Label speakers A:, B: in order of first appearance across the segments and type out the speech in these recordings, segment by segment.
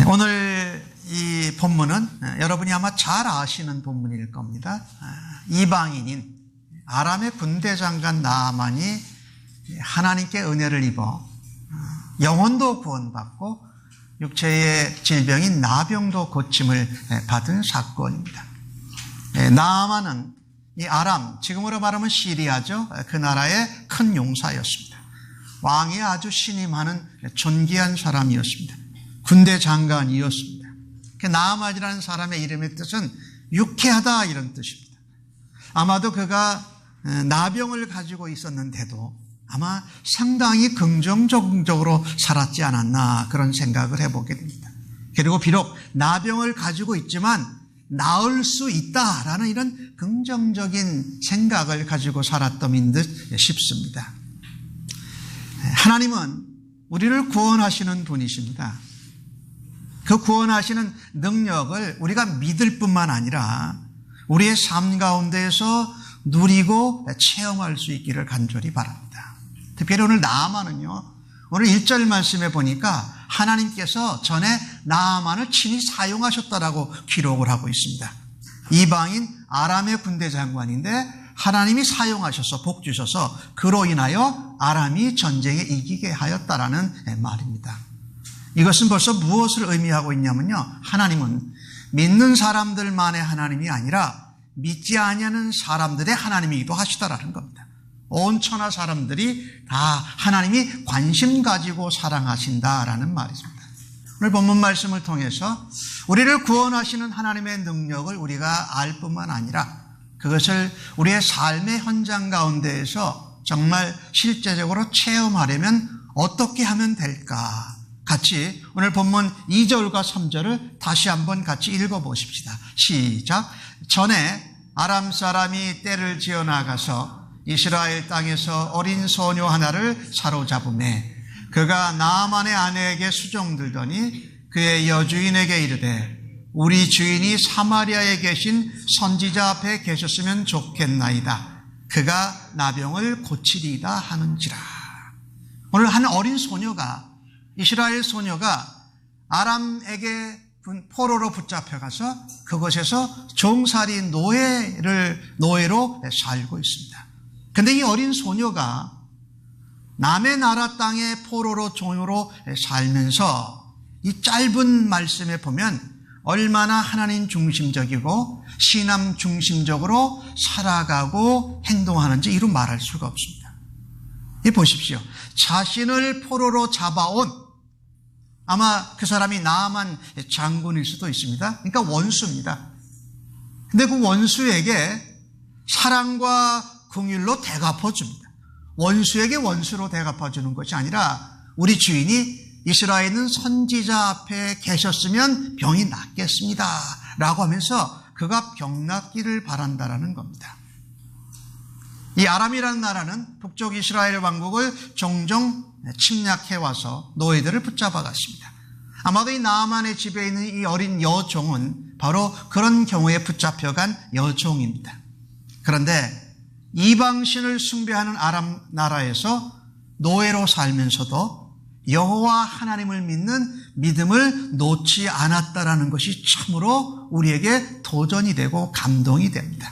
A: 오늘 이 본문은 여러분이 아마 잘 아시는 본문일 겁니다. 이방인인 아람의 군대 장관 나아만이 하나님께 은혜를 입어 영혼도 구원받고 육체의 질병인 나병도 고침을 받은 사건입니다. 나아만은 이 아람, 지금으로 말하면 시리아죠. 그 나라의 큰 용사였습니다. 왕이 아주 신임하는 존귀한 사람이었습니다. 군대 장관이었습니다. 나아만이라는 사람의 이름의 뜻은 유쾌하다 이런 뜻입니다. 아마도 그가 나병을 가지고 있었는데도 아마 상당히 긍정적으로 살았지 않았나 그런 생각을 해보게 됩니다. 그리고 비록 나병을 가지고 있지만 나을 수 있다라는 이런 긍정적인 생각을 가지고 살았던 듯 싶습니다. 하나님은 우리를 구원하시는 분이십니다. 그 구원하시는 능력을 우리가 믿을 뿐만 아니라 우리의 삶 가운데에서 누리고 체험할 수 있기를 간절히 바랍니다. 특별히 오늘 나아만은요, 오늘 1절 말씀에 보니까 하나님께서 전에 나아만을 친히 사용하셨다라고 기록을 하고 있습니다. 이방인 아람의 군대 장관인데 하나님이 사용하셔서 복 주셔서 그로 인하여 아람이 전쟁에 이기게 하였다라는 말입니다. 이것은 벌써 무엇을 의미하고 있냐면요, 하나님은 믿는 사람들만의 하나님이 아니라 믿지 아니하는 사람들의 하나님이기도 하시다라는 겁니다. 온 천하 사람들이 다 하나님이 관심 가지고 사랑하신다라는 말입니다. 오늘 본문 말씀을 통해서 우리를 구원하시는 하나님의 능력을 우리가 알 뿐만 아니라 그것을 우리의 삶의 현장 가운데에서 정말 실제적으로 체험하려면 어떻게 하면 될까? 같이 오늘 본문 2절과 3절을 다시 한번 같이 읽어보십시다. 시작. 전에 아람 사람이 떼를 지어 나가서 이스라엘 땅에서 어린 소녀 하나를 사로잡음에 그가 나아만의 아내에게 수종들더니 그의 여주인에게 이르되 우리 주인이 사마리아에 계신 선지자 앞에 계셨으면 좋겠나이다. 그가 나병을 고치리이다 하는지라. 오늘 한 어린 소녀가, 이스라엘 소녀가 아람에게 포로로 붙잡혀가서 그곳에서 종살이 노예로 살고 있습니다. 그런데 이 어린 소녀가 남의 나라 땅에 포로로 종으로 살면서 이 짧은 말씀에 보면 얼마나 하나님 중심적이고 신앙 중심적으로 살아가고 행동하는지 이루 말할 수가 없습니다. 이 보십시오. 자신을 포로로 잡아온, 아마 그 사람이 나아만 장군일 수도 있습니다. 그러니까 원수입니다. 근데 그 원수에게 사랑과 긍휼로 대갚아줍니다. 원수에게 원수로 대갚아주는 것이 아니라 우리 주인이 이스라엘 있는 선지자 앞에 계셨으면 병이 낫겠습니다 라고 하면서 그가 병 낫기를 바란다라는 겁니다. 이 아람이라는 나라는 북쪽 이스라엘 왕국을 종종 침략해와서 노예들을 붙잡아 갔습니다. 아마도 이 나아만의 집에 있는 이 어린 여종은 바로 그런 경우에 붙잡혀간 여종입니다. 그런데 이방신을 숭배하는 아람 나라에서 노예로 살면서도 여호와 하나님을 믿는 믿음을 놓지 않았다라는 것이 참으로 우리에게 도전이 되고 감동이 됩니다.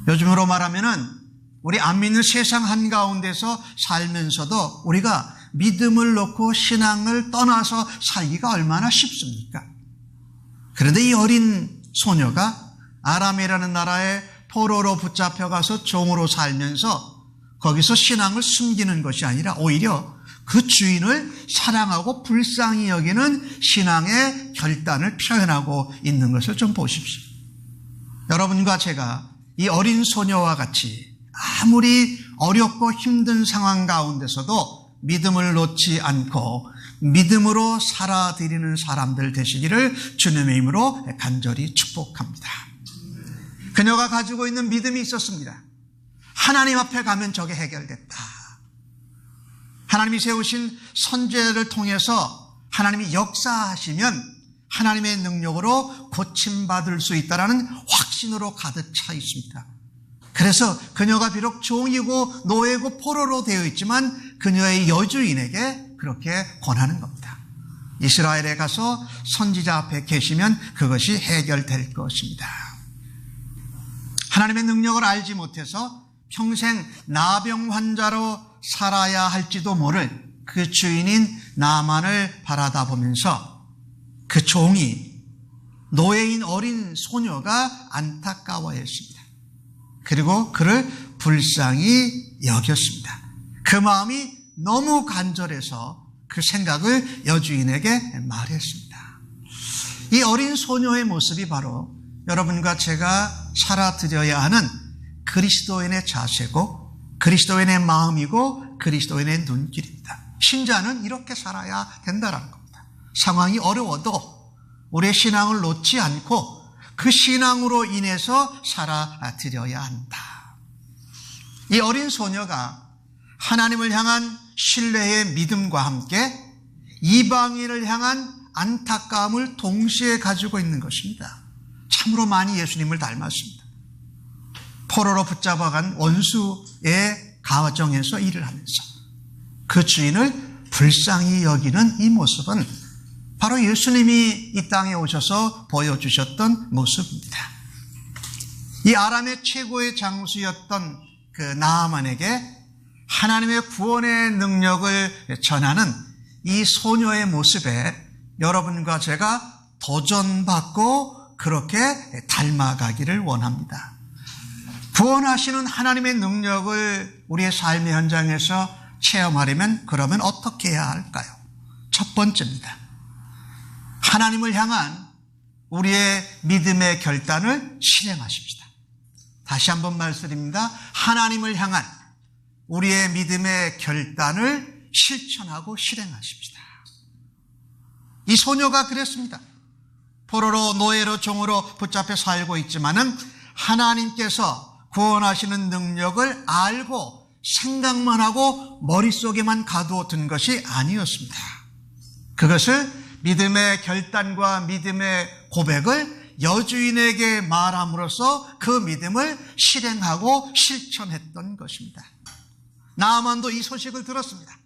A: 요즘으로 말하면은 우리 안 믿는 세상 한가운데서 살면서도 우리가 믿음을 놓고 신앙을 떠나서 살기가 얼마나 쉽습니까? 그런데 이 어린 소녀가 아람이라는 나라에 포로로 붙잡혀가서 종으로 살면서 거기서 신앙을 숨기는 것이 아니라 오히려 그 주인을 사랑하고 불쌍히 여기는 신앙의 결단을 표현하고 있는 것을 좀 보십시오. 여러분과 제가 이 어린 소녀와 같이 아무리 어렵고 힘든 상황 가운데서도 믿음을 놓지 않고 믿음으로 살아드리는 사람들 되시기를 주님의 이름으로 간절히 축복합니다. 그녀가 가지고 있는 믿음이 있었습니다. 하나님 앞에 가면 저게 해결됐다. 하나님이 세우신 선제를 통해서 하나님이 역사하시면 하나님의 능력으로 고침받을 수 있다는 확신으로 가득 차 있습니다. 그래서 그녀가 비록 종이고 노예고 포로로 되어 있지만 그녀의 여주인에게 그렇게 권하는 겁니다. 이스라엘에 가서 선지자 앞에 계시면 그것이 해결될 것입니다. 하나님의 능력을 알지 못해서 평생 나병 환자로 살아야 할지도 모를 그 주인인 나만을 바라다 보면서 그 종이 노예인 어린 소녀가 안타까워했습니다. 그리고 그를 불쌍히 여겼습니다. 그 마음이 너무 간절해서 그 생각을 여주인에게 말했습니다. 이 어린 소녀의 모습이 바로 여러분과 제가 살아드려야 하는 그리스도인의 자세고 그리스도인의 마음이고 그리스도인의 눈길입니다. 신자는 이렇게 살아야 된다는 겁니다. 상황이 어려워도 우리의 신앙을 놓지 않고 그 신앙으로 인해서 살아드려야 한다. 이 어린 소녀가 하나님을 향한 신뢰의 믿음과 함께 이방인을 향한 안타까움을 동시에 가지고 있는 것입니다. 참으로 많이 예수님을 닮았습니다. 포로로 붙잡아간 원수의 가정에서 일을 하면서 그 주인을 불쌍히 여기는 이 모습은 바로 예수님이 이 땅에 오셔서 보여주셨던 모습입니다. 이 아람의 최고의 장수였던 그 나아만에게 하나님의 구원의 능력을 전하는 이 소녀의 모습에 여러분과 제가 도전받고 그렇게 닮아가기를 원합니다. 구원하시는 하나님의 능력을 우리의 삶의 현장에서 체험하려면 그러면 어떻게 해야 할까요? 첫 번째입니다. 하나님을 향한 우리의 믿음의 결단을 실행하십시다. 다시 한번 말씀드립니다. 하나님을 향한 우리의 믿음의 결단을 실천하고 실행하십시다. 이 소녀가 그랬습니다. 포로로 노예로 종으로 붙잡혀 살고 있지만은 하나님께서 구원하시는 능력을 알고 생각만 하고 머릿속에만 가두어둔 것이 아니었습니다. 그것을 믿음의 결단과 믿음의 고백을 여주인에게 말함으로써 그 믿음을 실행하고 실천했던 것입니다. 나아만도 이 소식을 들었습니다.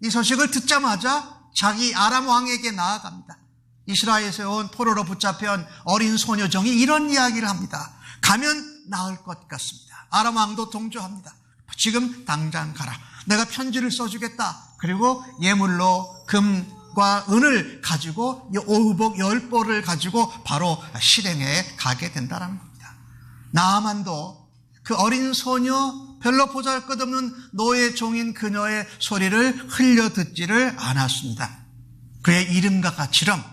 A: 이 소식을 듣자마자 자기 아람 왕에게 나아갑니다. 이스라엘에서 온 포로로 붙잡혀온 어린 소녀종이 이런 이야기를 합니다. 가면 나을 것 같습니다. 아람 왕도 동조합니다. 지금 당장 가라. 내가 편지를 써주겠다. 그리고 예물로 금과 은을 가지고 오후복 10벌을 가지고 바로 실행해 가게 된다는 겁니다. 나아만도 그 어린 소녀 별로 보잘것없는 노예 종인 그녀의 소리를 흘려 듣지를 않았습니다. 그의 이름과 같이럼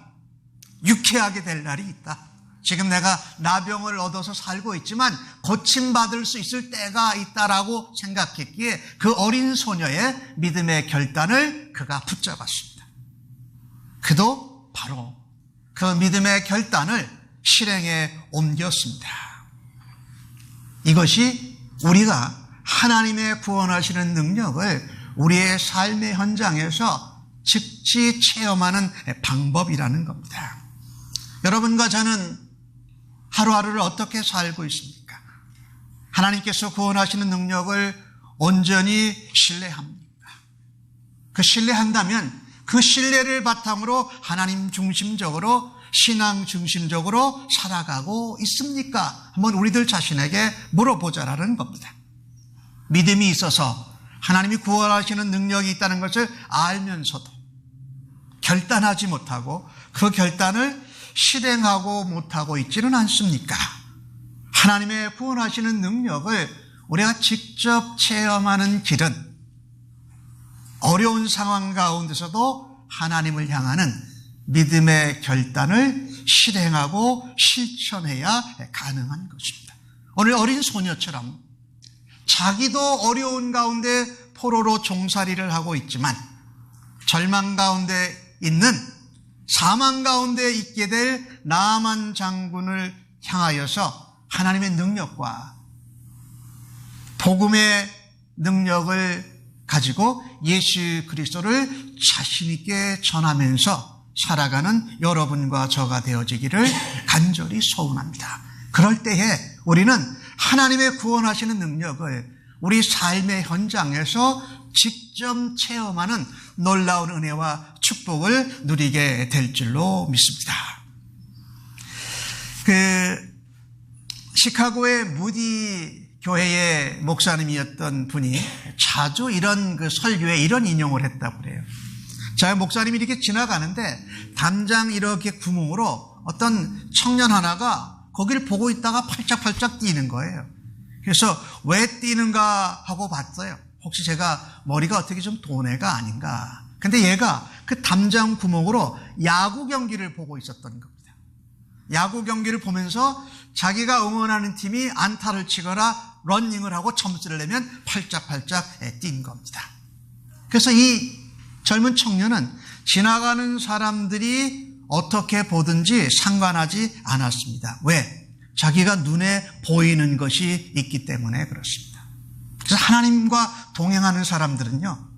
A: 유쾌하게 될 날이 있다. 지금 내가 나병을 얻어서 살고 있지만 고침받을 수 있을 때가 있다라고 생각했기에 그 어린 소녀의 믿음의 결단을 그가 붙잡았습니다. 그도 바로 그 믿음의 결단을 실행에 옮겼습니다. 이것이 우리가 하나님의 구원하시는 능력을 우리의 삶의 현장에서 즉시 체험하는 방법이라는 겁니다. 여러분과 저는 하루하루를 어떻게 살고 있습니까? 하나님께서 구원하시는 능력을 온전히 신뢰합니까? 그 신뢰한다면 그 신뢰를 바탕으로 하나님 중심적으로 신앙 중심적으로 살아가고 있습니까? 한번 우리들 자신에게 물어보자라는 겁니다. 믿음이 있어서 하나님이 구원하시는 능력이 있다는 것을 알면서도 결단하지 못하고 그 결단을 실행하고 못하고 있지는 않습니까? 하나님의 구원하시는 능력을 우리가 직접 체험하는 길은 어려운 상황 가운데서도 하나님을 향하는 믿음의 결단을 실행하고 실천해야 가능한 것입니다. 오늘 어린 소녀처럼 자기도 어려운 가운데 포로로 종살이를 하고 있지만 절망 가운데 있는 사망 가운데 있게 될 나아만 장군을 향하여서 하나님의 능력과 복음의 능력을 가지고 예수 그리스도를 자신 있게 전하면서 살아가는 여러분과 저가 되어지기를 간절히 소원합니다. 그럴 때에 우리는 하나님의 구원하시는 능력을 우리 삶의 현장에서 직접 체험하는 놀라운 은혜와 축복을 누리게 될 줄로 믿습니다. 시카고의 무디 교회의 목사님이었던 분이 자주 이런 설교에 이런 인용을 했다고 그래요. 자, 목사님이 이렇게 지나가는데 담장 이렇게 구멍으로 어떤 청년 하나가 거기를 보고 있다가 팔짝팔짝 뛰는 거예요. 그래서 왜 뛰는가 하고 봤어요. 혹시 제가 머리가 어떻게 좀 돈 애가 아닌가. 근데 얘가 그 담장 구멍으로 야구 경기를 보고 있었던 겁니다. 야구 경기를 보면서 자기가 응원하는 팀이 안타를 치거나 러닝을 하고 점수를 내면 팔짝팔짝 뛴 겁니다. 그래서 이 젊은 청년은 지나가는 사람들이 어떻게 보든지 상관하지 않았습니다. 왜? 자기가 눈에 보이는 것이 있기 때문에 그렇습니다. 그래서 하나님과 동행하는 사람들은요,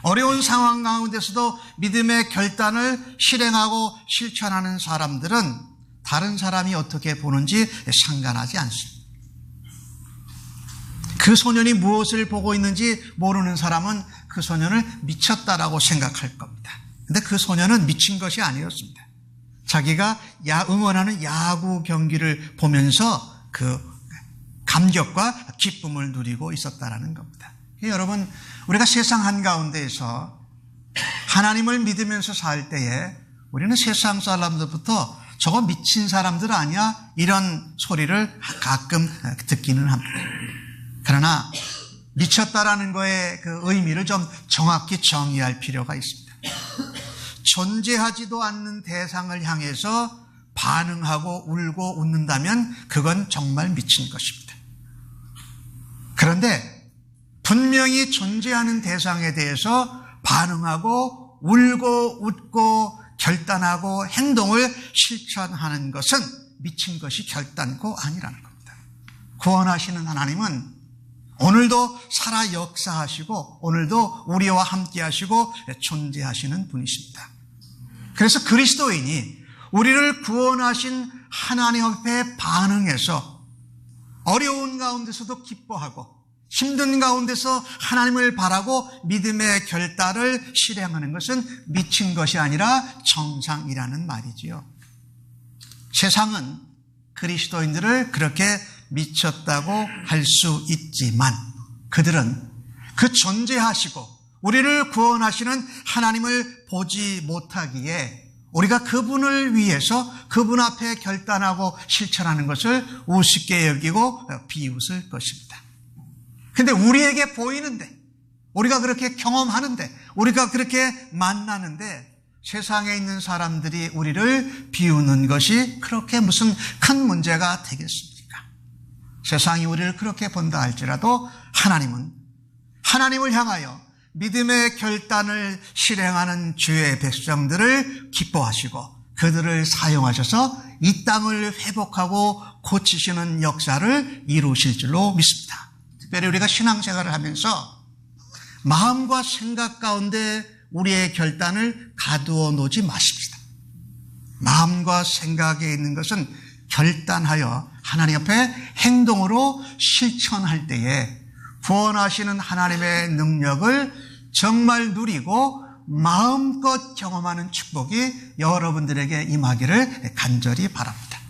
A: 어려운 상황 가운데서도 믿음의 결단을 실행하고 실천하는 사람들은 다른 사람이 어떻게 보는지 상관하지 않습니다. 그 소년이 무엇을 보고 있는지 모르는 사람은 그 소년을 미쳤다라고 생각할 겁니다. 근데 그 소년은 미친 것이 아니었습니다. 자기가 응원하는 야구 경기를 보면서 그 감격과 기쁨을 누리고 있었다라는 겁니다. 여러분, 우리가 세상 한가운데에서 하나님을 믿으면서 살 때에 우리는 세상 사람들부터 저거 미친 사람들 아니야? 이런 소리를 가끔 듣기는 합니다. 그러나 미쳤다라는 거의 그 의미를 좀 정확히 정의할 필요가 있습니다. 존재하지도 않는 대상을 향해서 반응하고 울고 웃는다면 그건 정말 미친 것입니다. 그런데 분명히 존재하는 대상에 대해서 반응하고 울고 웃고 결단하고 행동을 실천하는 것은 미친 것이 결단코 아니라는 겁니다. 구원하시는 하나님은 오늘도 살아 역사하시고 오늘도 우리와 함께 하시고 존재하시는 분이십니다. 그래서 그리스도인이 우리를 구원하신 하나님 앞에 반응해서 어려운 가운데서도 기뻐하고 힘든 가운데서 하나님을 바라고 믿음의 결단을 실행하는 것은 미친 것이 아니라 정상이라는 말이지요. 세상은 그리스도인들을 그렇게 미쳤다고 할 수 있지만 그들은 그 존재하시고 우리를 구원하시는 하나님을 보지 못하기에 우리가 그분을 위해서 그분 앞에 결단하고 실천하는 것을 우습게 여기고 비웃을 것입니다. 근데 우리에게 보이는데, 우리가 그렇게 경험하는데, 우리가 그렇게 만나는데 세상에 있는 사람들이 우리를 비우는 것이 그렇게 무슨 큰 문제가 되겠습니까? 세상이 우리를 그렇게 본다 할지라도 하나님은 하나님을 향하여 믿음의 결단을 실행하는 주의 백성들을 기뻐하시고 그들을 사용하셔서 이 땅을 회복하고 고치시는 역사를 이루실 줄로 믿습니다. 특별히 우리가 신앙생활을 하면서 마음과 생각 가운데 우리의 결단을 가두어 놓지 마십시다. 마음과 생각에 있는 것은 결단하여 하나님 앞에 행동으로 실천할 때에 구원하시는 하나님의 능력을 정말 누리고 마음껏 경험하는 축복이 여러분들에게 임하기를 간절히 바랍니다.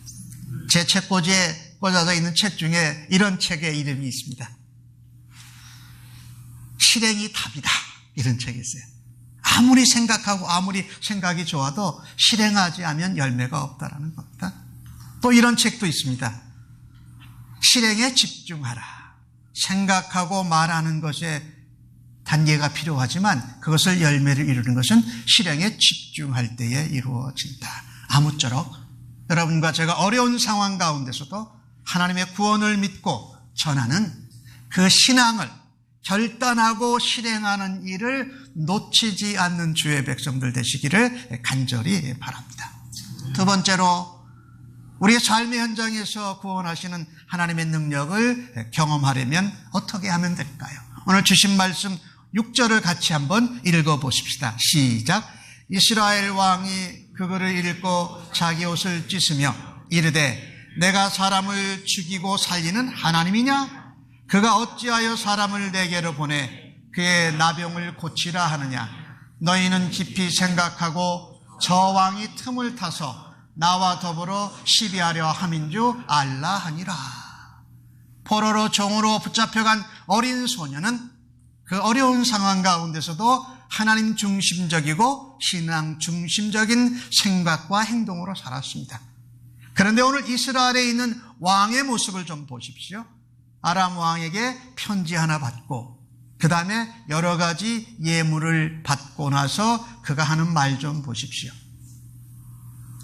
A: 제 책꽂이에 꽂아져 있는 책 중에 이런 책의 이름이 있습니다. 실행이 답이다. 이런 책이 있어요. 아무리 생각하고 아무리 생각이 좋아도 실행하지 않으면 열매가 없다라는 겁니다. 또 이런 책도 있습니다. 실행에 집중하라. 생각하고 말하는 것에 단계가 필요하지만 그것을 열매를 이루는 것은 실행에 집중할 때에 이루어진다. 아무쪼록 여러분과 제가 어려운 상황 가운데서도 하나님의 구원을 믿고 전하는 그 신앙을 결단하고 실행하는 일을 놓치지 않는 주의 백성들 되시기를 간절히 바랍니다. 두 번째로 우리의 삶의 현장에서 구원하시는 하나님의 능력을 경험하려면 어떻게 하면 될까요? 오늘 주신 말씀 6절을 같이 한번 읽어보십시다. 시작. 이스라엘 왕이 그거를 읽고 자기 옷을 찢으며 이르되 내가 사람을 죽이고 살리는 하나님이냐? 그가 어찌하여 사람을 내게로 보내 그의 나병을 고치라 하느냐? 너희는 깊이 생각하고 저 왕이 틈을 타서 나와 더불어 시비하려 함인 줄 알라 하니라. 포로로 종으로 붙잡혀간 어린 소녀는 그 어려운 상황 가운데서도 하나님 중심적이고 신앙 중심적인 생각과 행동으로 살았습니다. 그런데 오늘 이스라엘에 있는 왕의 모습을 좀 보십시오. 아람 왕에게 편지 하나 받고 그 다음에 여러 가지 예물을 받고 나서 그가 하는 말 좀 보십시오.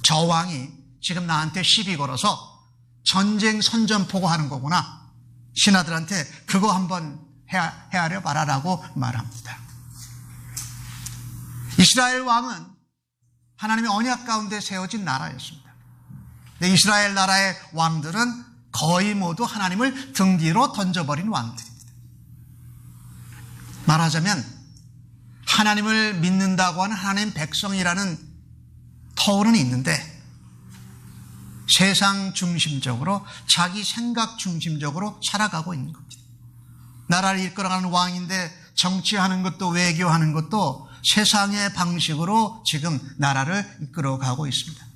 A: 저 왕이 지금 나한테 시비 걸어서 전쟁 선전포고 하는 거구나. 신하들한테 그거 한번 헤아려 봐라라고 말합니다. 이스라엘 왕은 하나님의 언약 가운데 세워진 나라였습니다. 근데 이스라엘 나라의 왕들은 거의 모두 하나님을 등 뒤로 던져버린 왕들입니다. 말하자면 하나님을 믿는다고 하는 하나님 백성이라는 터울은 있는데 세상 중심적으로 자기 생각 중심적으로 살아가고 있는 겁니다. 나라를 이끌어가는 왕인데 정치하는 것도 외교하는 것도 세상의 방식으로 지금 나라를 이끌어가고 있습니다.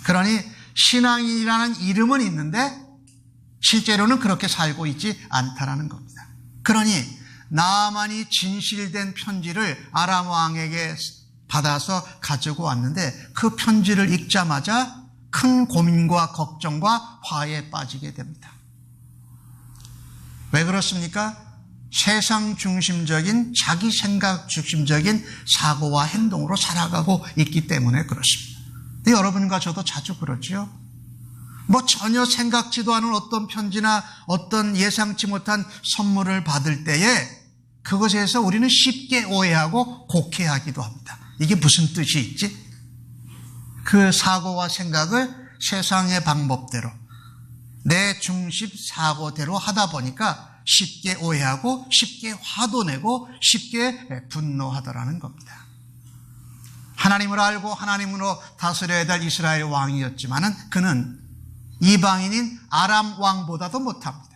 A: 그러니 신앙이라는 이름은 있는데 실제로는 그렇게 살고 있지 않다라는 겁니다. 그러니 나아만이 진실된 편지를 아람 왕에게 받아서 가지고 왔는데 그 편지를 읽자마자 큰 고민과 걱정과 화에 빠지게 됩니다. 왜 그렇습니까? 세상 중심적인 자기 생각 중심적인 사고와 행동으로 살아가고 있기 때문에 그렇습니다. 근데 여러분과 저도 자주 그러죠. 전혀 생각지도 않은 어떤 편지나 어떤 예상치 못한 선물을 받을 때에 그것에서 우리는 쉽게 오해하고 곡해하기도 합니다. 이게 무슨 뜻이 있지? 그 사고와 생각을 세상의 방법대로 내 중심 사고대로 하다 보니까 쉽게 오해하고 쉽게 화도 내고 쉽게 분노하더라는 겁니다. 하나님을 알고 하나님으로 다스려야 될 이스라엘 왕이었지만은 그는 이방인인 아람 왕보다도 못합니다.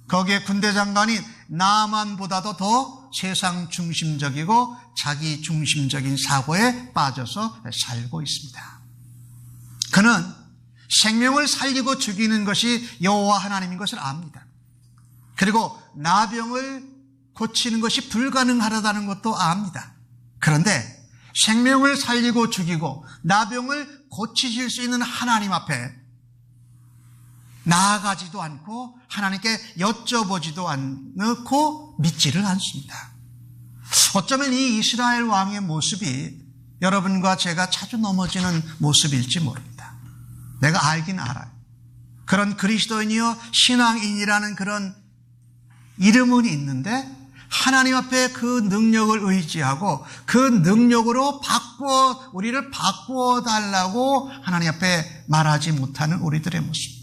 A: 거기에 군대 장관인 나아만보다도 더 세상 중심적이고 자기 중심적인 사고에 빠져서 살고 있습니다. 그는 생명을 살리고 죽이는 것이 여호와 하나님인 것을 압니다. 그리고 나병을 고치는 것이 불가능하다는 것도 압니다. 그런데 생명을 살리고 죽이고 나병을 고치실 수 있는 하나님 앞에 나아가지도 않고 하나님께 여쭤보지도 않고 믿지를 않습니다. 어쩌면 이 이스라엘 왕의 모습이 여러분과 제가 자주 넘어지는 모습일지 모릅니다. 내가 알긴 알아요. 그런 그리스도인이요 신앙인이라는 그런 이름은 있는데 하나님 앞에 그 능력을 의지하고 그 능력으로 우리를 바꾸어 달라고 하나님 앞에 말하지 못하는 우리들의 모습.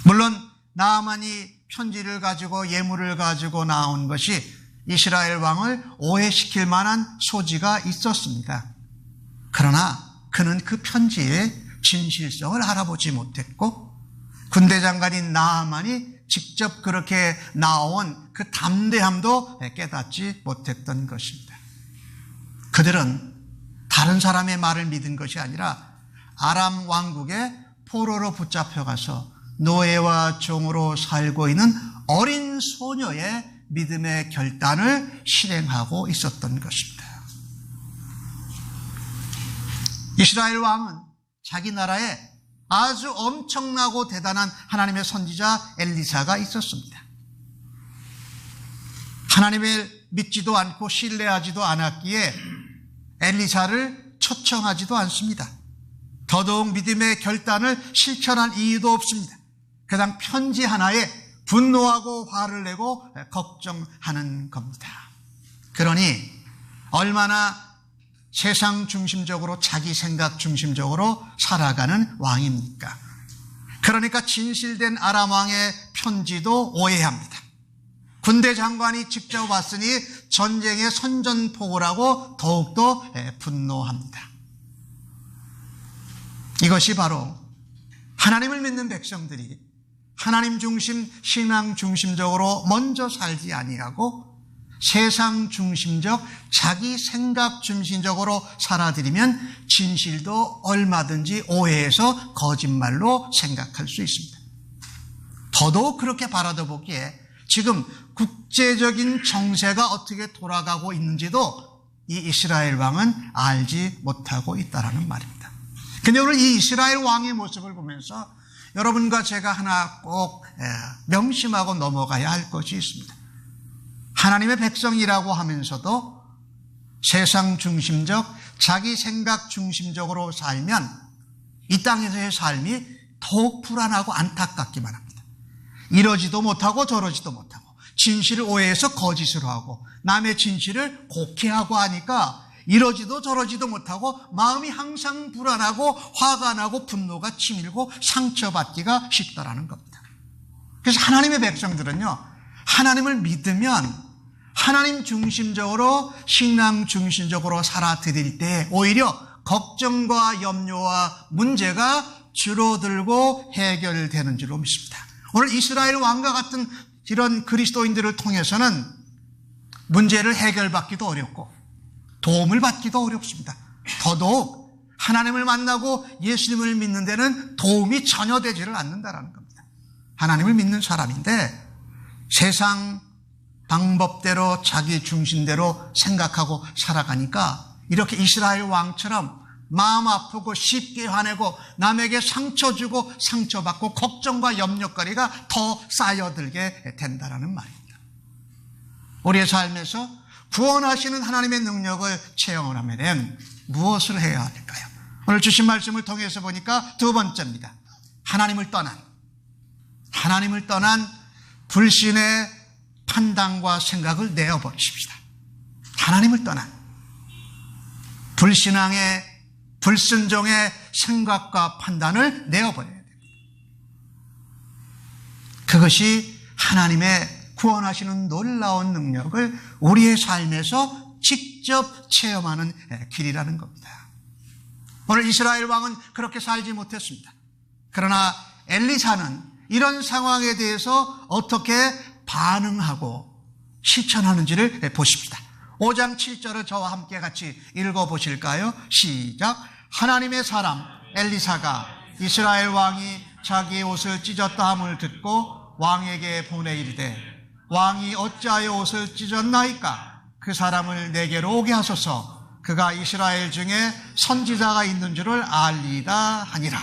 A: 물론 나아만이 편지를 가지고 예물을 가지고 나온 것이 이스라엘 왕을 오해시킬 만한 소지가 있었습니다. 그러나 그는 그 편지의 진실성을 알아보지 못했고 군대 장관인 나아만이 직접 그렇게 나온 그 담대함도 깨닫지 못했던 것입니다. 그들은 다른 사람의 말을 믿은 것이 아니라 아람 왕국의 포로로 붙잡혀가서 노예와 종으로 살고 있는 어린 소녀의 믿음의 결단을 실행하고 있었던 것입니다. 이스라엘 왕은 자기 나라에 아주 엄청나고 대단한 하나님의 선지자 엘리사가 있었습니다. 하나님을 믿지도 않고 신뢰하지도 않았기에 엘리사를 초청하지도 않습니다. 더더욱 믿음의 결단을 실천할 이유도 없습니다. 그냥 편지 하나에 분노하고 화를 내고 걱정하는 겁니다. 그러니 얼마나 세상 중심적으로 자기 생각 중심적으로 살아가는 왕입니까? 그러니까 진실된 아람 왕의 편지도 오해합니다. 군대 장관이 직접 왔으니 전쟁의 선전포고라고 더욱더 분노합니다. 이것이 바로 하나님을 믿는 백성들이 하나님 중심, 신앙 중심적으로 먼저 살지 아니하고 세상 중심적, 자기 생각 중심적으로 살아들이면 진실도 얼마든지 오해해서 거짓말로 생각할 수 있습니다. 더더욱 그렇게 바라다 보기에 지금 국제적인 정세가 어떻게 돌아가고 있는지도 이 이스라엘 왕은 알지 못하고 있다는 말입니다. 근데 오늘 이 이스라엘 왕의 모습을 보면서 여러분과 제가 하나 꼭 명심하고 넘어가야 할 것이 있습니다. 하나님의 백성이라고 하면서도 세상 중심적, 자기 생각 중심적으로 살면 이 땅에서의 삶이 더욱 불안하고 안타깝기만 합니다. 이러지도 못하고 저러지도 못하고 진실을 오해해서 거짓으로 하고 남의 진실을 곡해하고 하니까 이러지도 저러지도 못하고 마음이 항상 불안하고 화가 나고 분노가 치밀고 상처받기가 쉽다라는 겁니다. 그래서 하나님의 백성들은요, 하나님을 믿으면 하나님 중심적으로 신앙 중심적으로 살아드릴 때 오히려 걱정과 염려와 문제가 줄어들고 해결되는 줄로 믿습니다. 오늘 이스라엘 왕과 같은 이런 그리스도인들을 통해서는 문제를 해결받기도 어렵고 도움을 받기도 어렵습니다. 더더욱 하나님을 만나고 예수님을 믿는 데는 도움이 전혀 되지를 않는다라는 겁니다. 하나님을 믿는 사람인데 세상 방법대로 자기 중심대로 생각하고 살아가니까 이렇게 이스라엘 왕처럼 마음 아프고 쉽게 화내고 남에게 상처 주고 상처받고 걱정과 염려거리가 더 쌓여들게 된다는 말입니다. 우리의 삶에서 구원하시는 하나님의 능력을 체험하려면 무엇을 해야 할까요? 오늘 주신 말씀을 통해서 보니까 두 번째입니다. 하나님을 떠난 불신의 판단과 생각을 내어버리십시다. 하나님을 떠난 불신앙의 불순종의 생각과 판단을 내어버려야 됩니다. 그것이 하나님의 구원하시는 놀라운 능력을 우리의 삶에서 직접 체험하는 길이라는 겁니다. 오늘 이스라엘 왕은 그렇게 살지 못했습니다. 그러나 엘리사는 이런 상황에 대해서 어떻게 반응하고 실천하는지를 보십시다. 5장 7절을 저와 함께 같이 읽어보실까요? 시작. 하나님의 사람 엘리사가 이스라엘 왕이 자기 옷을 찢었다 함을 듣고 왕에게 보내 이르되 왕이 어찌하여 옷을 찢었나이까? 그 사람을 내게로 오게 하소서. 그가 이스라엘 중에 선지자가 있는 줄을 알리다 하니라.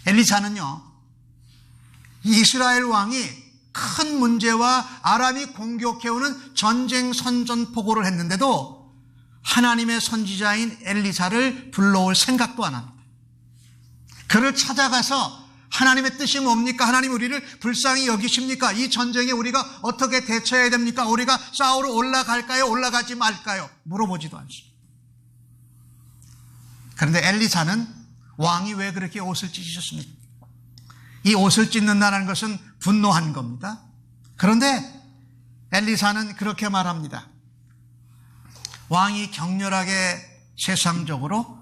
A: 엘리사는요, 이스라엘 왕이 큰 문제와 아람이 공격해오는 전쟁 선전포고를 했는데도 하나님의 선지자인 엘리사를 불러올 생각도 안 합니다. 그를 찾아가서 하나님의 뜻이 뭡니까? 하나님 우리를 불쌍히 여기십니까? 이 전쟁에 우리가 어떻게 대처해야 됩니까? 우리가 싸우러 올라갈까요? 올라가지 말까요? 물어보지도 않습니다. 그런데 엘리사는 왕이 왜 그렇게 옷을 찢으셨습니까? 이 옷을 찢는다는 것은 분노한 겁니다. 그런데 엘리사는 그렇게 말합니다. 왕이 격렬하게 세상적으로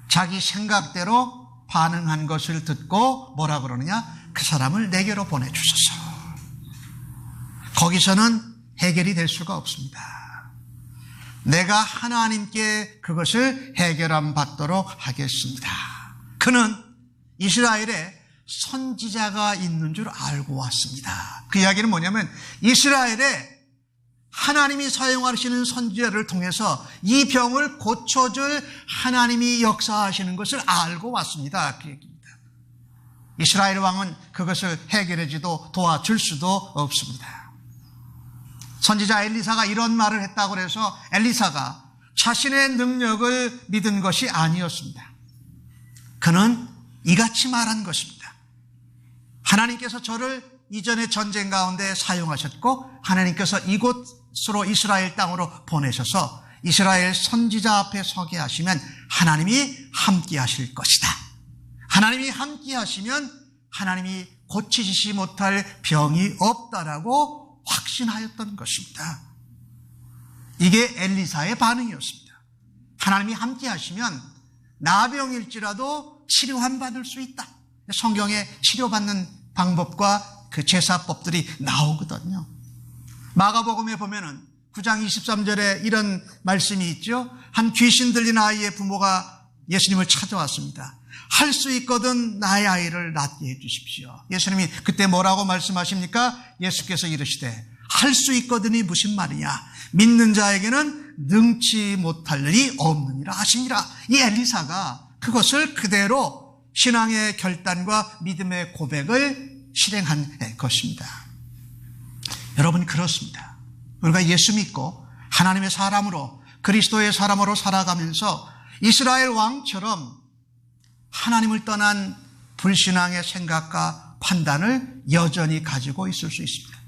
A: 자기 생각대로 반응한 것을 듣고 뭐라 그러느냐? 그 사람을 내게로 보내주소서. 거기서는 해결이 될 수가 없습니다. 내가 하나님께 그것을 해결함 받도록 하겠습니다. 그는 이스라엘에 선지자가 있는 줄 알고 왔습니다. 그 이야기는 뭐냐면 이스라엘에 하나님이 사용하시는 선지자를 통해서 이 병을 고쳐줄 하나님이 역사하시는 것을 알고 왔습니다. 그 얘기입니다. 이스라엘 왕은 그것을 해결해주도 도와줄 수도 없습니다. 선지자 엘리사가 이런 말을 했다고 해서 엘리사가 자신의 능력을 믿은 것이 아니었습니다. 그는 이같이 말한 것입니다. 하나님께서 저를 이전의 전쟁 가운데 사용하셨고 하나님께서 이곳으로 이스라엘 땅으로 보내셔서 이스라엘 선지자 앞에 서게 하시면 하나님이 함께 하실 것이다. 하나님이 함께 하시면 하나님이 고치시지 못할 병이 없다라고 확신하였던 것입니다. 이게 엘리사의 반응이었습니다. 하나님이 함께 하시면 나병일지라도 치료한 받을 수 있다. 성경에 치료받는 방법과 그 제사법들이 나오거든요. 마가복음에 보면은 9장 23절에 이런 말씀이 있죠. 한 귀신 들린 아이의 부모가 예수님을 찾아왔습니다. 할 수 있거든 나의 아이를 낫게 해 주십시오. 예수님이 그때 뭐라고 말씀하십니까? 예수께서 이르시되 할 수 있거든이 무슨 말이냐? 믿는 자에게는 능치 못할 일이 없느니라 하시니라. 이 엘리사가 그것을 그대로 신앙의 결단과 믿음의 고백을 실행한 것입니다. 여러분, 그렇습니다. 우리가 예수 믿고 하나님의 사람으로, 그리스도의 사람으로 살아가면서 이스라엘 왕처럼 하나님을 떠난 불신앙의 생각과 판단을 여전히 가지고 있을 수 있습니다.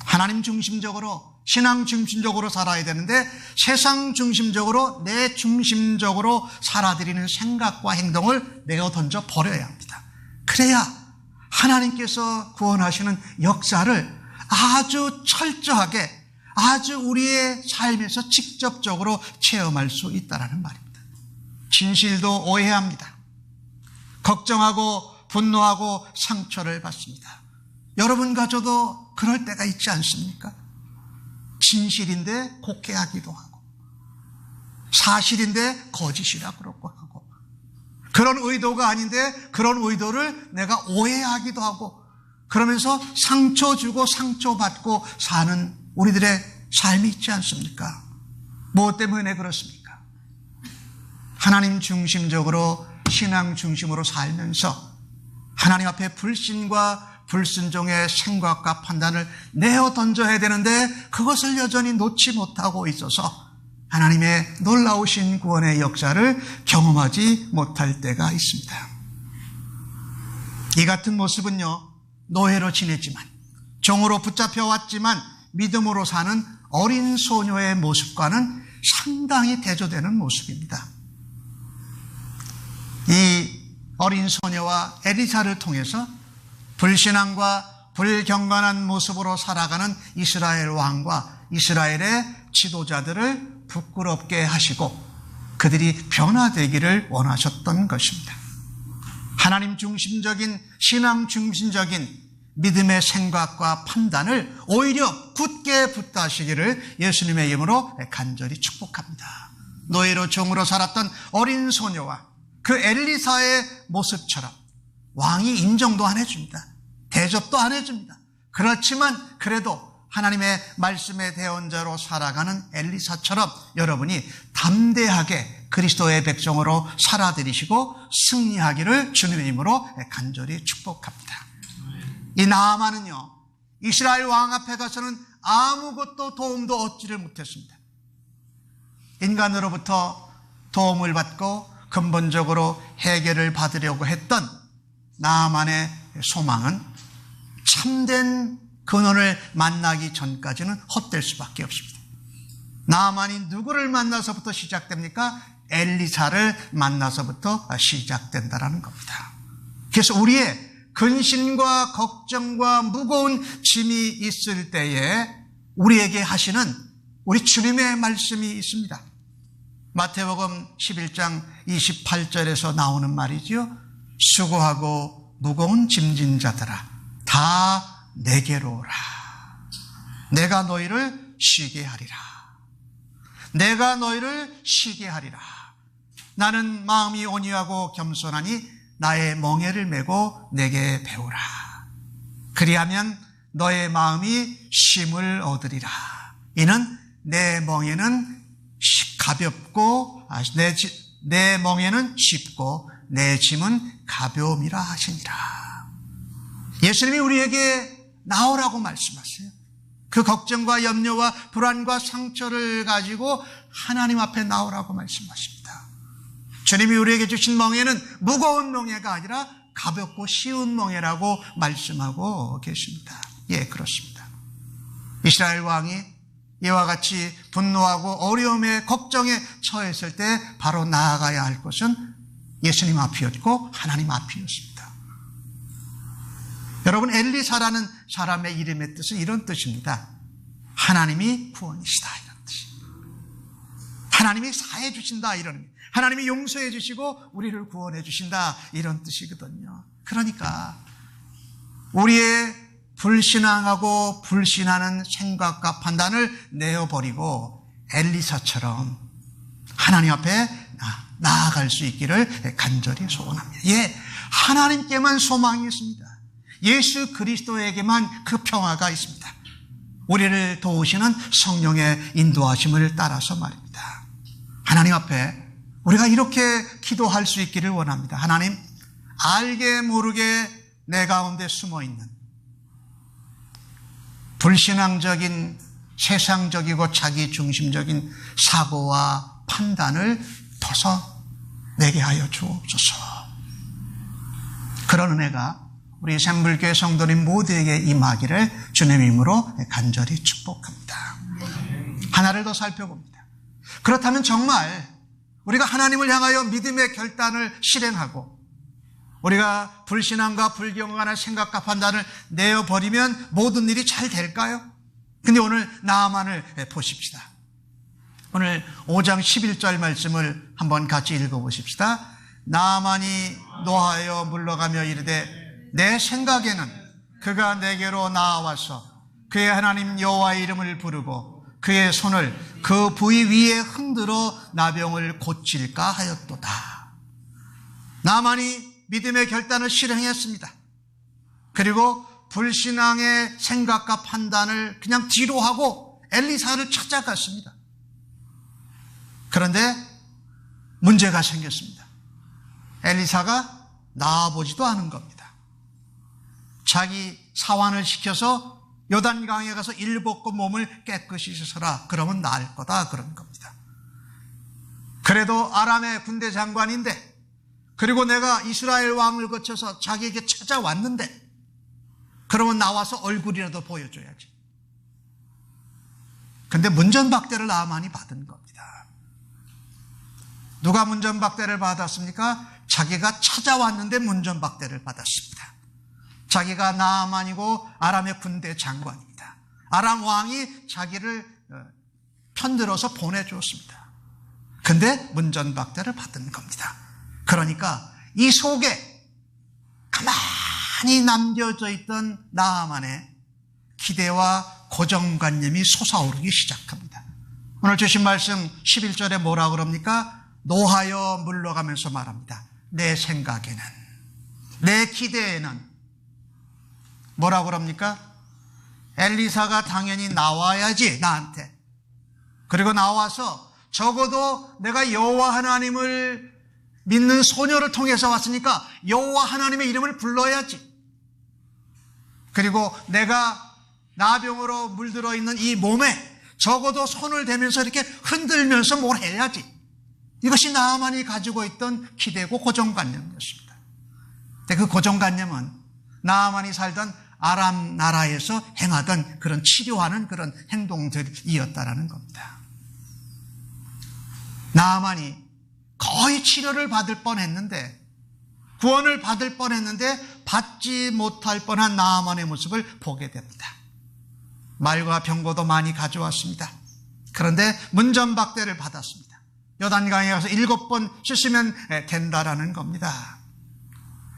A: 하나님 중심적으로, 신앙 중심적으로 살아야 되는데 세상 중심적으로, 내 중심적으로 살아들이는 생각과 행동을 내어 던져 버려야 합니다. 그래야 하나님께서 구원하시는 역사를 아주 철저하게, 아주 우리의 삶에서 직접적으로 체험할 수 있다는 말입니다. 진실도 오해합니다. 걱정하고 분노하고 상처를 받습니다. 여러분과 저도 그럴 때가 있지 않습니까? 진실인데 곡해하기도 하고, 사실인데 거짓이라 그러고 하고, 그런 의도가 아닌데 그런 의도를 내가 오해하기도 하고, 그러면서 상처 주고 상처받고 사는 우리들의 삶이 있지 않습니까? 무엇 때문에 그렇습니까? 하나님 중심적으로, 신앙 중심으로 살면서 하나님 앞에 불신과 불순종의 생각과 판단을 내어 던져야 되는데 그것을 여전히 놓지 못하고 있어서 하나님의 놀라우신 구원의 역사를 경험하지 못할 때가 있습니다. 이 같은 모습은요, 노예로 지냈지만, 종으로 붙잡혀 왔지만 믿음으로 사는 어린 소녀의 모습과는 상당히 대조되는 모습입니다. 이 어린 소녀와 엘리사를 통해서 불신앙과 불경건한 모습으로 살아가는 이스라엘 왕과 이스라엘의 지도자들을 부끄럽게 하시고 그들이 변화되기를 원하셨던 것입니다. 하나님 중심적인, 신앙 중심적인 믿음의 생각과 판단을 오히려 굳게 붙드시기를 예수님의 이름으로 간절히 축복합니다. 노예로 종으로 살았던 어린 소녀와 그 엘리사의 모습처럼 왕이 인정도 안 해줍니다. 대접도 안 해줍니다. 그렇지만 그래도 하나님의 말씀의 대언자로 살아가는 엘리사처럼 여러분이 담대하게 그리스도의 백성으로 살아들이시고 승리하기를 주님의 이름으로 간절히 축복합니다. 이 나아만은요, 이스라엘 왕 앞에 가서는 아무것도 도움도 얻지를 못했습니다. 인간으로부터 도움을 받고 근본적으로 해결을 받으려고 했던 나아만의 소망은 참된 근원을 만나기 전까지는 헛될 수밖에 없습니다. 나아만이 누구를 만나서부터 시작됩니까? 엘리사를 만나서부터 시작된다는 겁니다. 그래서 우리의 근심과 걱정과 무거운 짐이 있을 때에 우리에게 하시는 우리 주님의 말씀이 있습니다. 마태복음 11장 28절에서 나오는 말이죠. 수고하고 무거운 짐진 자들아 다 내게로 오라. 내가 너희를 쉬게 하리라. 내가 너희를 쉬게 하리라. 나는 마음이 온유하고 겸손하니 나의 멍에를 메고 내게 배우라. 그리하면 너의 마음이 쉼을 얻으리라. 이는 내 멍에는 가볍고 내 멍에는 쉽고 내 짐은 가벼움이라 하시니라. 예수님이 우리에게 나오라고 말씀하세요. 그 걱정과 염려와 불안과 상처를 가지고 하나님 앞에 나오라고 말씀하십니다. 주님이 우리에게 주신 멍에는 무거운 멍에가 아니라 가볍고 쉬운 멍에라고 말씀하고 계십니다. 예, 그렇습니다. 이스라엘 왕이 이와 같이 분노하고 어려움에 걱정에 처했을 때 바로 나아가야 할 것은 예수님 앞이었고 하나님 앞이었습니다. 여러분, 엘리사라는 사람의 이름의 뜻은 이런 뜻입니다. 하나님이 구원이시다, 이런 뜻. 하나님이 사해 주신다, 이런, 하나님이 용서해 주시고 우리를 구원해 주신다, 이런 뜻이거든요. 그러니까 우리의 불신앙하고 불신하는 생각과 판단을 내어버리고 엘리사처럼 하나님 앞에 나아갈 수 있기를 간절히 소원합니다. 예, 하나님께만 소망이 있습니다. 예수 그리스도에게만 그 평화가 있습니다. 우리를 도우시는 성령의 인도하심을 따라서 말입니다. 하나님 앞에 우리가 이렇게 기도할 수 있기를 원합니다. 하나님, 알게 모르게 내 가운데 숨어있는 불신앙적인, 세상적이고 자기중심적인 사고와 판단을 벗어내게 하여 주옵소서. 그런 은혜가 우리 샘물교회 성도님 모두에게 임하기를 주님의 이름으로 간절히 축복합니다. 하나를 더 살펴봅니다. 그렇다면 정말 우리가 하나님을 향하여 믿음의 결단을 실행하고 우리가 불신앙과 불경건한 생각과 판단을 내어버리면 모든 일이 잘 될까요? 근데 오늘 나아만을 보십시다. 오늘 5장 11절 말씀을 한번 같이 읽어보십시다. 나아만이 노하여 물러가며 이르되 내 생각에는 그가 내게로 나와서 그의 하나님 여호와의 이름을 부르고 그의 손을 그 부위 위에 흔들어 나병을 고칠까 하였도다. 나아만이 믿음의 결단을 실행했습니다. 그리고 불신앙의 생각과 판단을 그냥 뒤로 하고 엘리사를 찾아갔습니다. 그런데 문제가 생겼습니다. 엘리사가 나아보지도 않은 겁니다. 자기 사환을 시켜서 요단강에 가서 7번 몸을 깨끗이 씻어라, 그러면 나을 거다, 그런 겁니다. 그래도 아람의 군대 장관인데, 그리고 내가 이스라엘 왕을 거쳐서 자기에게 찾아왔는데 그러면 나와서 얼굴이라도 보여줘야지. 근데 문전박대를 나아만이 받은 겁니다. 누가 문전박대를 받았습니까? 자기가 찾아왔는데 문전박대를 받았습니다. 자기가 나아만이고 아람의 군대 장관입니다. 아람 왕이 자기를 편들어서 보내주었습니다. 근데 문전박대를 받은 겁니다. 그러니까 이 속에 가만히 남겨져 있던 나아만의 기대와 고정관념이 솟아오르기 시작합니다. 오늘 주신 말씀 11절에 뭐라 그럽니까? 노하여 물러가면서 말합니다. 내 생각에는, 내 기대에는 뭐라 그럽니까? 엘리사가 당연히 나와야지, 나한테. 그리고 나와서 적어도 내가 여호와 하나님을 믿는 소녀를 통해서 왔으니까 여호와 하나님의 이름을 불러야지. 그리고 내가 나병으로 물들어 있는 이 몸에 적어도 손을 대면서 이렇게 흔들면서 뭘 해야지. 이것이 나아만이 가지고 있던 기대고 고정관념이었습니다. 근데 그 고정관념은 나아만이 살던 아람 나라에서 행하던 그런 치료하는 그런 행동들이었다라는 겁니다. 나아만이 거의 치료를 받을 뻔했는데, 구원을 받을 뻔했는데 받지 못할 뻔한 나아만의 모습을 보게 됩니다. 말과 병거도 많이 가져왔습니다. 그런데 문전박대를 받았습니다. 요단강에 가서 7번 씻으면 된다라는 겁니다.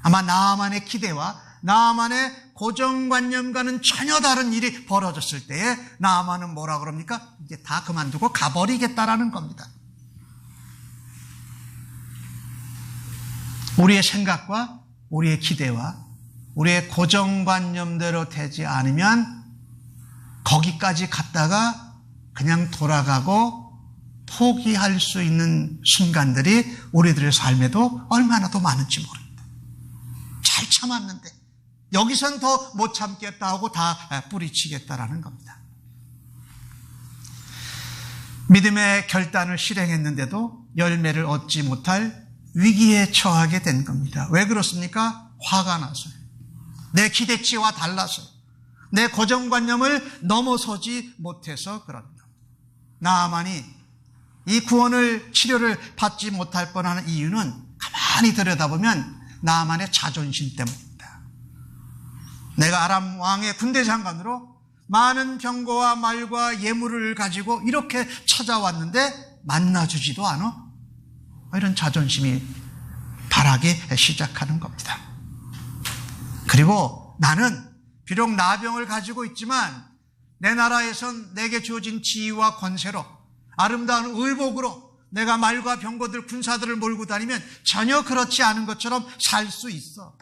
A: 아마 나아만의 기대와 나아만의 고정관념과는 전혀 다른 일이 벌어졌을 때에 나아만은 뭐라 그럽니까? 이제 다 그만두고 가버리겠다라는 겁니다. 우리의 생각과 우리의 기대와 우리의 고정관념대로 되지 않으면 거기까지 갔다가 그냥 돌아가고 포기할 수 있는 순간들이 우리들의 삶에도 얼마나 더 많은지 모릅니다. 잘 참았는데 여기선 더 못 참겠다 하고 다 뿌리치겠다라는 겁니다. 믿음의 결단을 실행했는데도 열매를 얻지 못할 위기에 처하게 된 겁니다. 왜 그렇습니까? 화가 나서요. 내 기대치와 달라서요. 내 고정관념을 넘어서지 못해서 그런 겁니다. 나아만이 이 구원을, 치료를 받지 못할 뻔하는 이유는 가만히 들여다보면 나아만의 자존심 때문입니다. 내가 아람 왕의 군대 장관으로 많은 병거와 말과 예물을 가지고 이렇게 찾아왔는데 만나주지도 않아? 이런 자존심이 바라기 시작하는 겁니다. 그리고 나는 비록 나병을 가지고 있지만 내 나라에선 내게 주어진 지위와 권세로 아름다운 의복으로 내가 말과 병거들 군사들을 몰고 다니면 전혀 그렇지 않은 것처럼 살 수 있어.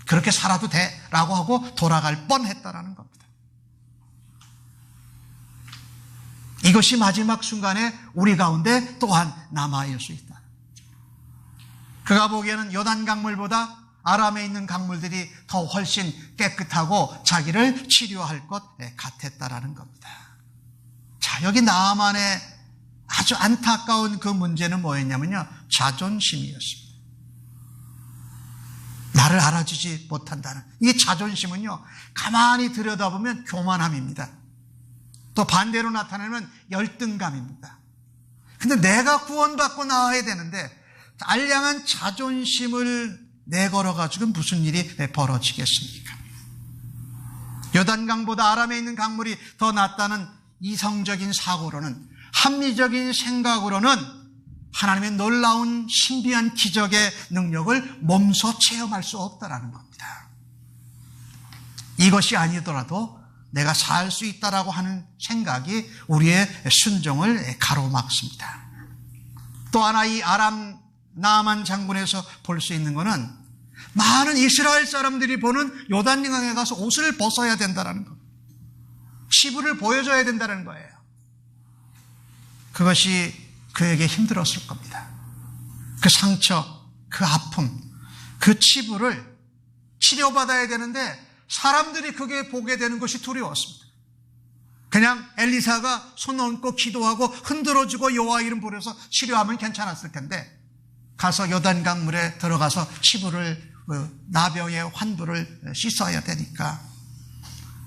A: 그렇게 살아도 돼 라고 하고 돌아갈 뻔했다라는 겁니다. 이것이 마지막 순간에 우리 가운데 또한 남아있을 수 있다. 그가 보기에는 요단 강물보다 아람에 있는 강물들이 더 훨씬 깨끗하고 자기를 치료할 것 같았다라는 겁니다. 자, 여기 나아만의 아주 안타까운 그 문제는 뭐였냐면요, 자존심이었습니다. 나를 알아주지 못한다는 이 자존심은요, 가만히 들여다보면 교만함입니다. 또 반대로 나타내면 열등감입니다. 근데 내가 구원받고 나와야 되는데 알량한 자존심을 내걸어가지고 무슨 일이 벌어지겠습니까? 요단강보다 아람에 있는 강물이 더 낫다는 이성적인 사고로는, 합리적인 생각으로는 하나님의 놀라운 신비한 기적의 능력을 몸소 체험할 수 없다라는 겁니다. 이것이 아니더라도 내가 살 수 있다라고 하는 생각이 우리의 순종을 가로막습니다. 또 하나 이 아람 나아만 장군에서 볼 수 있는 것은 많은 이스라엘 사람들이 보는 요단강에 가서 옷을 벗어야 된다는 것, 치부를 보여줘야 된다는 거예요. 그것이 그에게 힘들었을 겁니다. 그 상처, 그 아픔, 그 치부를 치료받아야 되는데 사람들이 그게 보게 되는 것이 두려웠습니다. 그냥 엘리사가 손 얹고 기도하고 흔들어주고 여호와 이름 부르면서 치료하면 괜찮았을 텐데 가서 요단강 물에 들어가서 치부를, 나병의 환부를 씻어야 되니까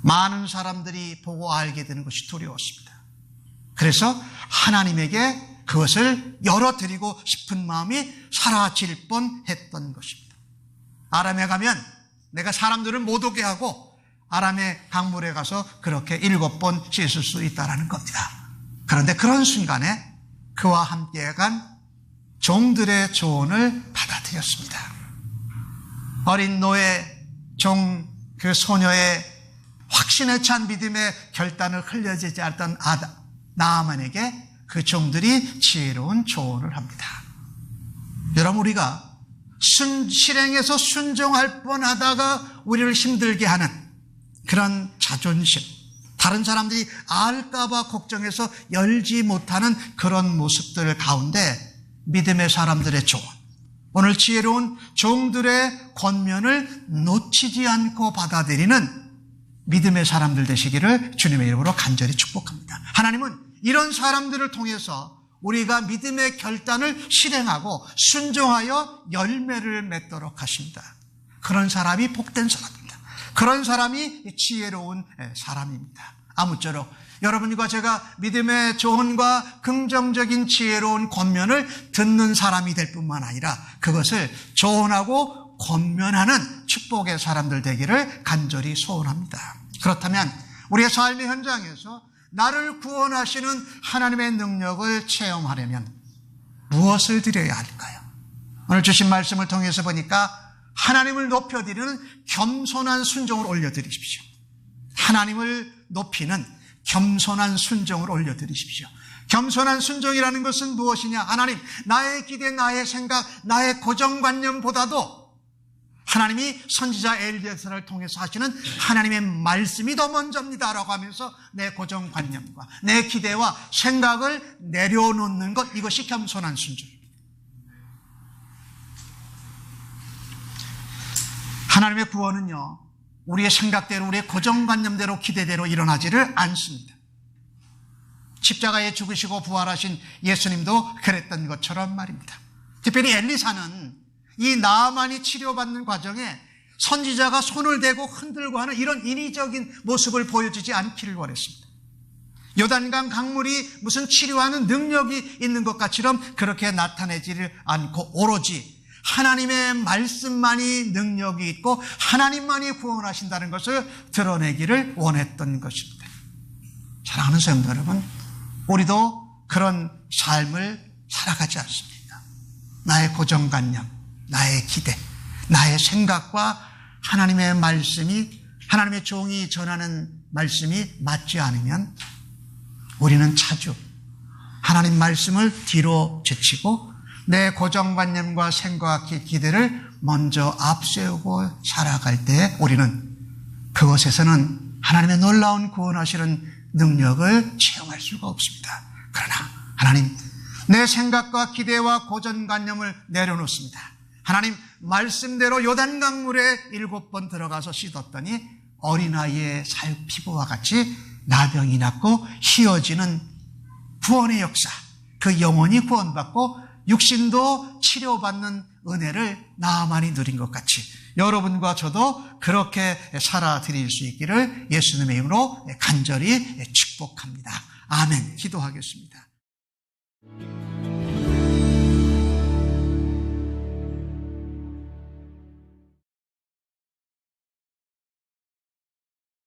A: 많은 사람들이 보고 알게 되는 것이 두려웠습니다. 그래서 하나님에게 그것을 열어드리고 싶은 마음이 사라질 뻔했던 것입니다. 아람에 가면 내가 사람들을 못 오게 하고 아람의 강물에 가서 그렇게 7번 씻을 수 있다는 겁니다. 그런데 그런 순간에 그와 함께 간 종들의 조언을 받아들였습니다. 어린 노예 종 그 소녀의 확신에 찬 믿음의 결단을 흘려지지 않았던 나아만에게 그 종들이 지혜로운 조언을 합니다. 여러분, 우리가 실행에서 순종할 뻔하다가 우리를 힘들게 하는 그런 자존심, 다른 사람들이 알까봐 걱정해서 열지 못하는 그런 모습들 가운데 믿음의 사람들의 조언, 오늘 지혜로운 종들의 권면을 놓치지 않고 받아들이는 믿음의 사람들 되시기를 주님의 이름으로 간절히 축복합니다. 하나님은 이런 사람들을 통해서 우리가 믿음의 결단을 실행하고 순종하여 열매를 맺도록 하십니다. 그런 사람이 복된 사람입니다. 그런 사람이 지혜로운 사람입니다. 아무쪼록 여러분과 제가 믿음의 조언과 긍정적인 지혜로운 권면을 듣는 사람이 될 뿐만 아니라 그것을 조언하고 권면하는 축복의 사람들 되기를 간절히 소원합니다. 그렇다면 우리의 삶의 현장에서 나를 구원하시는 하나님의 능력을 체험하려면 무엇을 드려야 할까요? 오늘 주신 말씀을 통해서 보니까 하나님을 높여드리는 겸손한 순종을 올려드리십시오. 하나님을 높이는 겸손한 순종을 올려드리십시오. 겸손한 순종이라는 것은 무엇이냐? 하나님, 나의 기대, 나의 생각, 나의 고정관념보다도 하나님이 선지자 엘리야를 통해서 하시는 하나님의 말씀이 더 먼저입니다라고 하면서 내 고정관념과 내 기대와 생각을 내려놓는 것, 이것이 겸손한 순종입니다. 하나님의 구원은요, 우리의 생각대로, 우리의 고정관념대로, 기대대로 일어나지를 않습니다. 십자가에 죽으시고 부활하신 예수님도 그랬던 것처럼 말입니다. 특별히 엘리사는 이 나아만이 치료받는 과정에 선지자가 손을 대고 흔들고 하는 이런 인위적인 모습을 보여주지 않기를 원했습니다. 요단강 강물이 무슨 치료하는 능력이 있는 것 같이럼 그렇게 나타내지를 않고 오로지 하나님의 말씀만이 능력이 있고 하나님만이 구원하신다는 것을 드러내기를 원했던 것입니다. 사랑하는 성도 여러분, 우리도 그런 삶을 살아가지 않습니다. 나의 고정관념, 나의 기대, 나의 생각과 하나님의 말씀이, 하나님의 종이 전하는 말씀이 맞지 않으면 우리는 자주 하나님 말씀을 뒤로 제치고 내 고정관념과 생각과 기대를 먼저 앞세우고 살아갈 때 우리는 그것에서는 하나님의 놀라운 구원하시는 능력을 체험할 수가 없습니다. 그러나 하나님, 내 생각과 기대와 고정관념을 내려놓습니다. 하나님 말씀대로 요단강물에 7번 들어가서 씻었더니 어린아이의 사육 피부와 같이 나병이 낫고 희어지는 구원의 역사, 그 영혼이 구원받고 육신도 치료받는 은혜를 나만이 누린 것 같이 여러분과 저도 그렇게 살아드릴 수 있기를 예수님의 이름으로 간절히 축복합니다. 아멘. 기도하겠습니다.